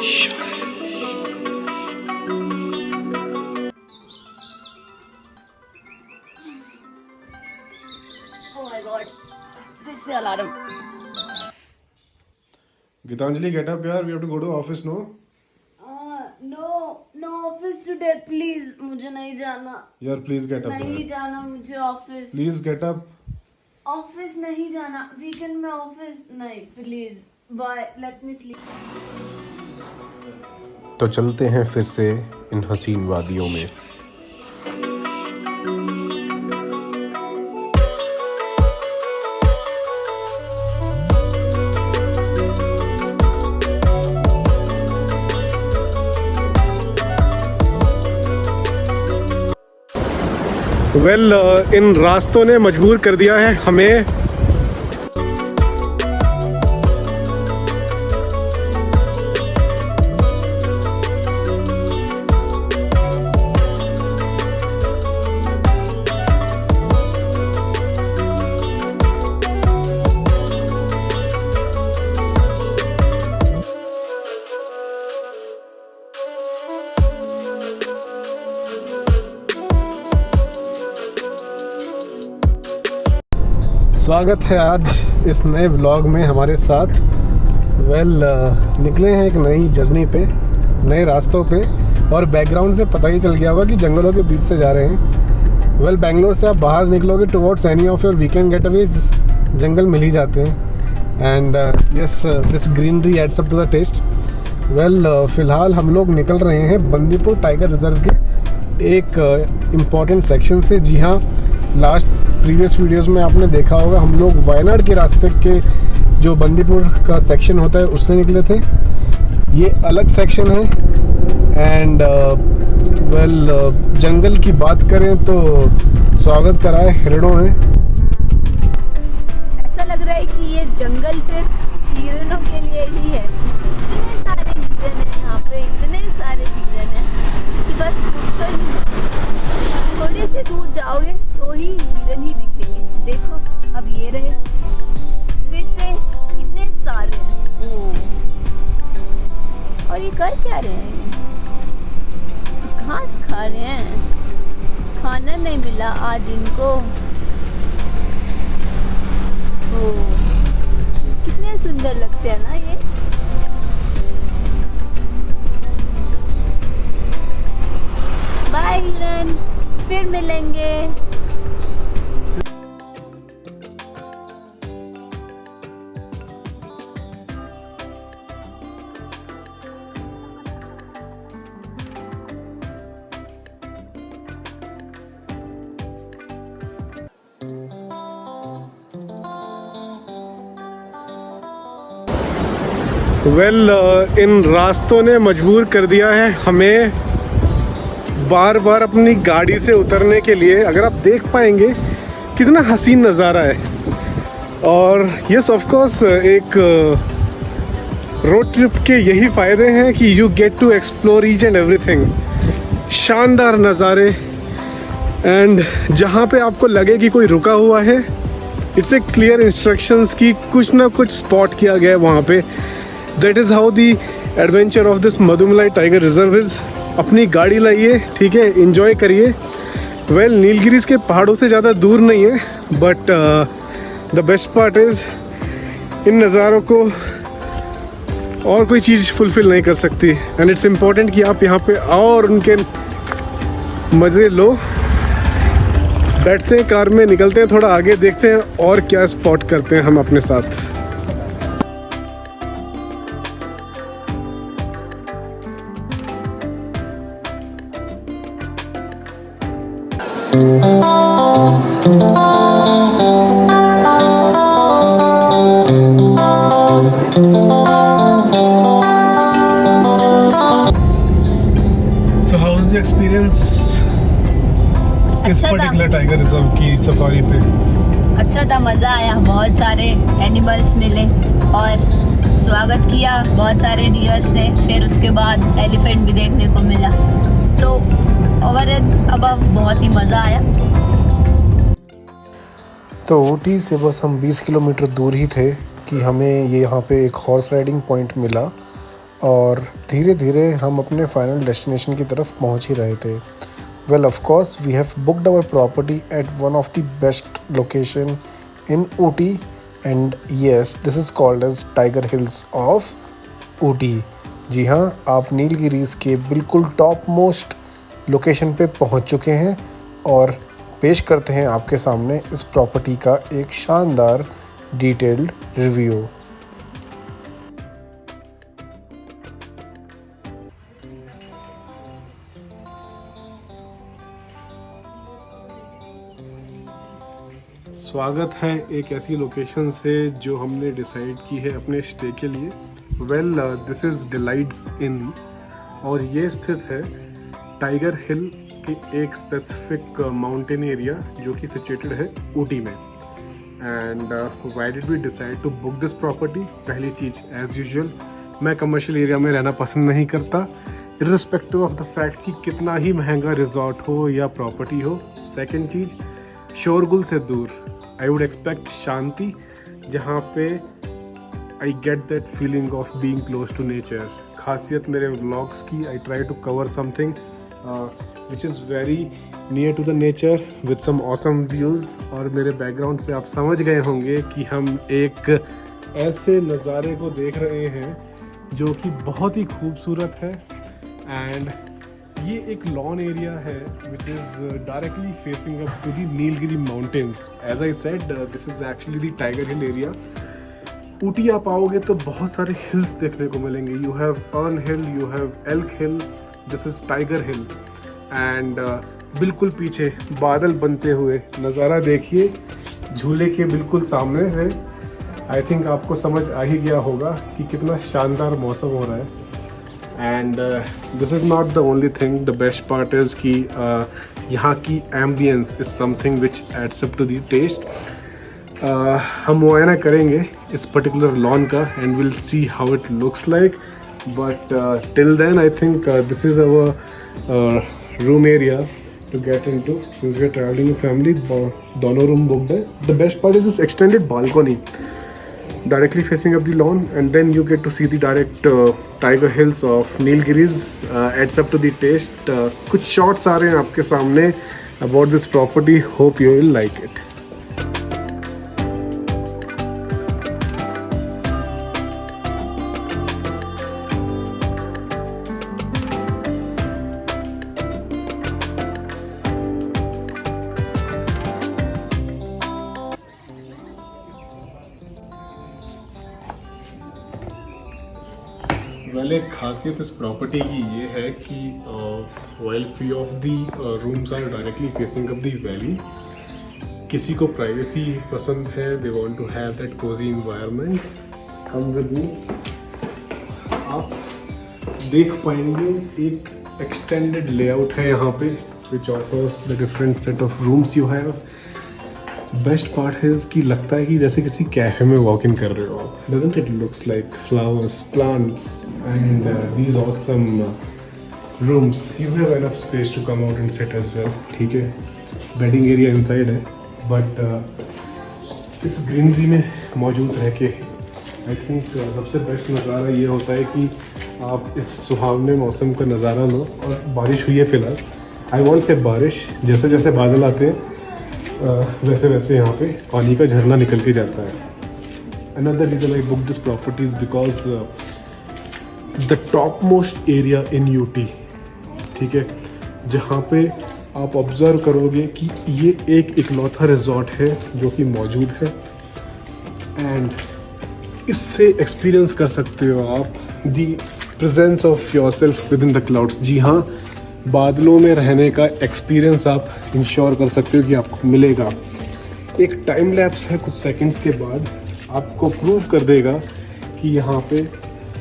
Oh my God, फिर से alarm. Gitanjali, get up, yaar. We have to go to office, no? No office today please, मुझे नहीं जाना। Yaar, please get up. नहीं yaar. जाना मुझे office. Please get up. Office नहीं जाना, वीकेंड में ऑफिस नहीं, please bye, let me sleep. तो चलते हैं फिर से इन हसीन वादियों में। इन रास्तों ने मजबूर कर दिया है हमें स्वागत है आज इस नए व्लॉग में हमारे साथ। निकले हैं एक नई जर्नी पे, नए रास्तों पे, और बैकग्राउंड से पता ही चल गया होगा कि जंगलों के बीच से जा रहे हैं। बेंगलोर से आप बाहर निकलोगे towards any of your weekend getaways, जंगल मिल ही जाते हैं। And yes, this greenery adds up to the taste. फ़िलहाल हम लोग निकल रहे हैं बंदीपुर टाइगर रिजर्व के एक इम्पॉर्टेंट सेक्शन से। जी हाँ, लास्ट प्रीवियस वीडियोस में आपने देखा होगा हम लोग वायनाड के रास्ते के जो बंदीपुर का सेक्शन होता है उससे निकले थे। ये अलग सेक्शन है। एंड जंगल की बात करें तो स्वागत कराए हिरणों ने। ऐसा लग रहा है कि ये जंगल सिर्फ हिरणों के लिए ही है। इतने सारे हिरन हैं यहाँ पे, इतने सारे हिरन हैं कि बस पूछो ही मत। थोड़ी सी दूर जाओगे तो ही हिरन ही दिखेंगे। देखो अब ये रहे, फिर से कितने सारे हैं। और ये कर क्या रहे हैं? घास खा रहे हैं, खाना नहीं मिला आज इनको। कितने सुंदर लगते हैं ना ये। बाय हिरन, फिर मिलेंगे। इन रास्तों ने मजबूर कर दिया है हमें बार बार अपनी गाड़ी से उतरने के लिए। अगर आप देख पाएंगे कितना हसीन नज़ारा है। और यस, ऑफ कोर्स एक रोड ट्रिप के यही फ़ायदे हैं कि you get to explore each and everything. शानदार नज़ारे, एंड जहाँ पे आपको लगे कि कोई रुका हुआ है, इट्स ए क्लियर इंस्ट्रक्शंस कि कुछ ना कुछ स्पॉट किया गया है वहाँ पे। That is how the adventure of this Mudumalai Tiger Reserve is. अपनी गाड़ी लाइए, ठीक है, इंजॉय करिए। नीलगिरीज के पहाड़ों से ज़्यादा दूर नहीं है, but the best part is इन नज़ारों को और कोई चीज़ फुलफ़िल नहीं कर सकती। एंड इट्स इम्पॉर्टेंट कि आप यहाँ पे आओ और उनके मज़े लो। बैठते हैं कार में, निकलते हैं, थोड़ा आगे देखते हैं और क्या स्पॉट करते हैं हम अपने साथ। So how was the experience इस पर्टिकुलर टाइगर रिजर्व की सफारी पे? अच्छा था, मज़ा आया। बहुत सारे एनिमल्स मिले और स्वागत किया बहुत सारे डियर्स ने। फिर उसके बाद एलिफेंट भी देखने को मिला। तो ओवर एंड अबव बहुत ही मज़ा आया। तो ऊटी से बस हम 20 किलोमीटर दूर ही थे कि हमें ये यहाँ पे एक हॉर्स राइडिंग पॉइंट मिला। और धीरे धीरे हम अपने फाइनल डेस्टिनेशन की तरफ पहुंच ही रहे थे। Well of course we have booked our property at one of the best location in Ooty and yes this is called as tiger hills of Ooty. जी हाँ, आप नीलगिरीज के बिल्कुल टॉप मोस्ट लोकेशन पे पहुंच चुके हैं और पेश करते हैं आपके सामने इस प्रॉपर्टी का एक शानदार डिटेल्ड रिव्यू। स्वागत है एक ऐसी लोकेशन से जो हमने डिसाइड की है अपने स्टे के लिए। वेल दिस इज़ डिलाइट्स इन और ये स्थित है टाइगर हिल के एक स्पेसिफिक माउंटेन एरिया जो कि सिचुएटेड है ऊटी में। And why did we decide to book this property? पहली चीज़ एज यूजुअल मैं कमर्शियल एरिया में रहना पसंद नहीं करता, इर्रिस्पेक्टिव ऑफ द फैक्ट कि कितना ही महंगा रिजॉर्ट हो या प्रॉपर्टी हो। सेकेंड चीज़, शोरगुल से दूर। आई वुड एक्सपेक्ट शांति, जहाँ पे I get that feeling of being close to nature. खासियत मेरे व्लॉग्स की, I try to cover something which is very near to the nature with some awesome views. और मेरे बैकग्राउंड से आप समझ गए होंगे कि हम एक ऐसे नज़ारे को देख रहे हैं जो कि बहुत ही खूबसूरत है। एंड ये एक लॉन एरिया है which is directly facing up to the Nilgiri mountains. As I said this is actually the Tiger Hill area. Ooty आप आओगे तो बहुत सारे हिल्स देखने को मिलेंगे। You have Fern Hill, you have Elk Hill, this is Tiger Hill. And बिल्कुल पीछे बादल बनते हुए नज़ारा देखिए झूले के बिल्कुल सामने से। आई थिंक आपको समझ आ ही गया होगा कि कितना शानदार मौसम हो रहा है। And this is not the only thing, the best part is कि यहाँ की ambience is something which adds up to the taste. हम मुआयना करेंगे इस पर्टिकुलर लॉन का and will see how it looks like. But till then I think this is our room area to get into since we're traveling with family. दोनों room booked है। The best part is this extended balcony directly facing up the lawn, and then you get to see the direct tiger hills of Nilgiris. Adds up to the taste. कुछ shots आ रहे हैं आपके सामने about this property. Hope you will like it. Well, एक खासियत इस property की ये है कि while free of the rooms are directly facing up the valley. किसी को प्राइवेसी पसंद है, they want to have that cosy environment, come with me. आप देख पाएंगे एक एक्सटेंडेड लेआउट है यहाँ पे which offers the different set of rooms you have. Best part है कि लगता है कि जैसे किसी कैफे में वॉक इन कर रहे हो आप। Doesn't it looks like flowers, plants and these awesome rooms. You have enough space to come out and sit as well. ठीक है, बेडिंग एरिया इनसाइड है, बट इस ग्रीनरी में मौजूद रह के आई थिंक सबसे बेस्ट नज़ारा ये होता है कि आप इस सुहावने मौसम का नज़ारा लो। और बारिश हुई है फ़िलहाल, आई वॉन्ट से बारिश, जैसे जैसे बादल आते हैं वैसे वैसे यहाँ पे पानी का झरना निकल के जाता है। Another reason I book this properties because the top most area in UT, ठीक है, जहाँ पे आप ऑब्ज़र्व करोगे कि ये एक इकलौता रिजॉर्ट है जो कि मौजूद है। एंड इससे एक्सपीरियंस कर सकते हो आप the presence of yourself within the clouds. जी हाँ, बादलों में रहने का एक्सपीरियंस आप इंश्योर कर सकते हो कि आपको मिलेगा। एक टाइम लैप्स है कुछ सेकंड्स के बाद, आपको प्रूव कर देगा कि यहाँ पे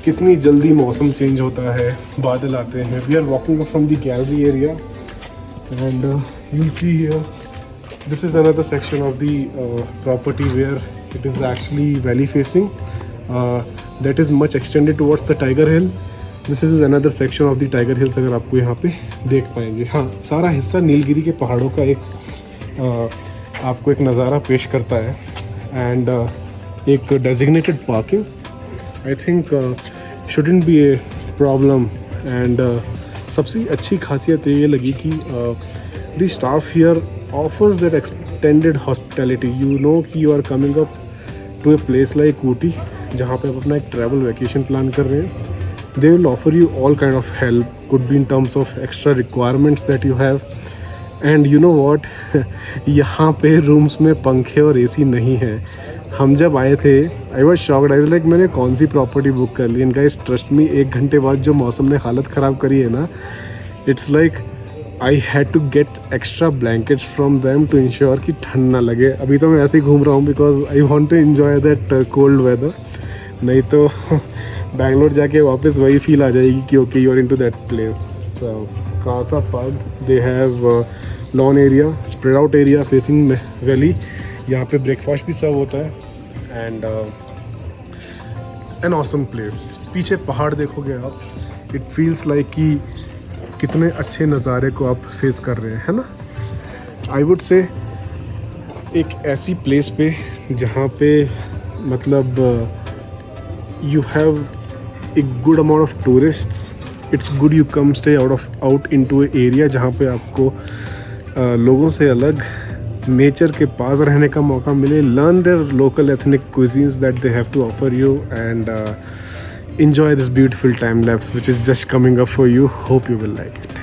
कितनी जल्दी मौसम चेंज होता है, बादल आते हैं। We are walking from the gallery area and you will see here this is another section of the property where it is actually valley facing, that is much extended towards the Tiger Hill. This is another section of the Tiger Hills, अगर आपको यहाँ पे देख पाएंगे। हाँ, सारा हिस्सा नीलगिरी के पहाड़ों का एक आपको एक नज़ारा पेश करता है। एंड एक designated parking, I think shouldn't be a problem. And सबसे अच्छी खासियत ये लगी कि the staff here offers that extended hospitality. You know कि you are coming up to a place like Ooty जहाँ पे आप अपना एक ट्रैवल वैकेशन प्लान कर रहे हैं. They will offer you all kind of help, could be in terms of extra requirements that you have. And you know what, यहाँ पे रूम्स में पंखे और एसी नहीं है. हम जब आए थे I was shocked. I was like मैंने कौन सी प्रॉपर्टी बुक कर ली. एंड गाइस ट्रस्ट मी, 1 घंटे बाद जो मौसम ने हालत ख़राब करी है ना, it's like I had to get extra blankets from them to ensure कि ठंड ना लगे. अभी तो मैं ऐसे ही घूम रहा हूँ because I want to enjoy that cold weather. नहीं तो बैंगलोर जाके वापस वही फील आ जाएगी कि okay you are into that place. Casa pub, they have lawn area, spread out area facing valley. यहाँ पे ब्रेकफास्ट भी सर्व होता है. And an awesome place. पीछे पहाड़ देखोगे आप, इट फील्स लाइक कि कितने अच्छे नज़ारे को आप फेस कर रहे हैं, है ना. आई वुड से एक ऐसी प्लेस पे जहाँ पे मतलब you have a good amount of tourists. It's good you come stay out into an area जहाँ पे आपको लोगों से अलग नेचर के पास रहने का मौका मिले. learn their local ethnic cuisines that they have to offer you and enjoy this beautiful time lapse which is just coming up for you. Hope you will like it.